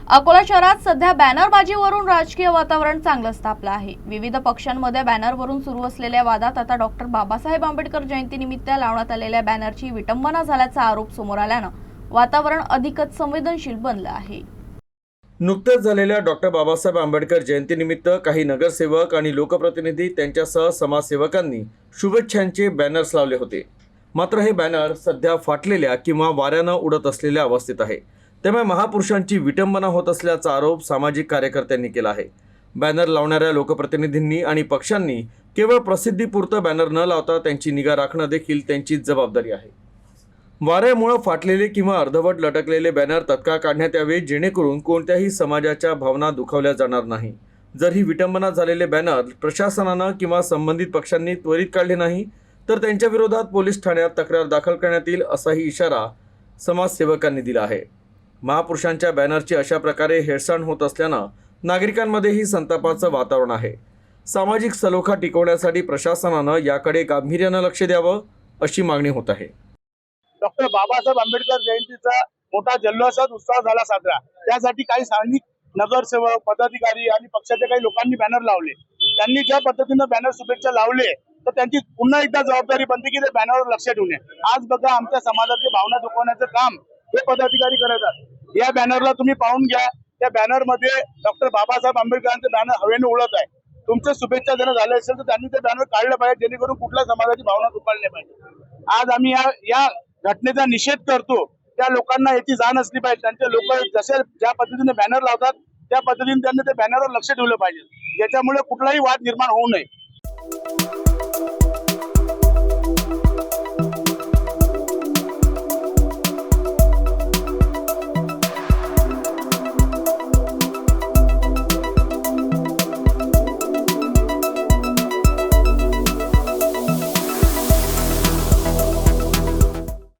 अकोला शहरात सध्या बॅनरबाजीवरून राजकीय वातावरण चांगलंच तापलं आहे। विविध पक्षांमध्ये बॅनरवरून सुरू असलेल्या वादात आता डॉक्टर बाबासाहेब आंबेडकर जयंतीनिमित्त लावण्यात आलेल्या बॅनरची विटंबना झाल्याचा आरोप समोर आल्यानं वातावरण अधिकच संवेदनशील बनलं आहे। नुकत्याच झालेल्या डॉक्टर बाबासाहेब आंबेडकर जयंतीनिमित्त काही नगरसेवक आणि लोकप्रतिनिधी त्यांच्यासह समाजसेवकांनी शुभेच्छांचे बॅनर्स लावले होते। मात्र हे बॅनर सध्या फाटलेल्या किंवा वाऱ्यानं उडत असलेल्या अवस्थेत आहे। त्यामुळे महापुरुषांची विटंबना होत असल्याचा आरोप सामाजिक कार्यकर्त्यांनी केला आहे। बॅनर लावणाऱ्या लोकप्रतिनिधींनी आणि पक्षांनी केवळ प्रसिद्धीपुरतं बॅनर न लावता त्यांची निगा राखणं देखील त्यांची जबाबदारी आहे। वाऱ्यामुळे फाटलेले किंवा अर्धवट लटकलेले बॅनर तत्काळ काढण्यात यावे, जेणेकरून कोणत्याही समाजाच्या भावना दुखावल्या जाणार नाही। जर ही विटंबना झालेले बॅनर प्रशासनानं किंवा संबंधित पक्षांनी त्वरित काढले नाही तर त्यांच्या विरोधात पोलीस ठाण्यात तक्रार दाखल करण्यात येईल, असाही इशारा समाजसेवकांनी दिला आहे। महापुरुषांच्या बॅनरची अशा प्रकारे हेळसांड होत असल्यानं नागरिकांमध्येही संतापाचं वातावरण आहे। सामाजिक सलोखा टिकवण्यासाठी प्रशासनानं याकडे गांभीर्यानं लक्ष द्यावं, अशी मागणी होत आहे। डॉक्टर बाबासाहेब आंबेडकर जयंतीचा मोठा जल्लोषात उत्साह झाला साजरा। त्यासाठी काही स्थानिक नगरसेवक, पदाधिकारी आणि पक्षाच्या काही लोकांनी बॅनर लावले। त्यांनी ज्या पद्धतीने बॅनर शुभेच्छा लावले तर त्यांची पुन्हा एकदा जबाबदारी बनते की ते बॅनरवर लक्ष ठेवणे। आज बघा, आमच्या समाजाची भावना दुखवण्याचं काम हे पदाधिकारी करतात। या बॅनरला तुम्ही पाहून घ्या, त्या बॅनर मध्ये डॉक्टर बाबासाहेब आंबेडकरांचे बॅनर हवेने उडत आहे। तुमचे शुभेच्छा जर झाले असेल तर त्यांनी ते बॅनर काढलं पाहिजे, जेणेकरून कुठल्या समाजाची भावना दुखावली नाही पाहिजे। आज आम्ही या घटनेचा निषेध करतो। त्या लोकांना याची जाण असली पाहिजे। त्यांचे लोक जसे ज्या पद्धतीने बॅनर लावतात त्या पद्धतीने त्यांनी ते बॅनरवर लक्ष ठेवलं पाहिजे, ज्याच्यामुळे कुठलाही वाद निर्माण होऊ नये।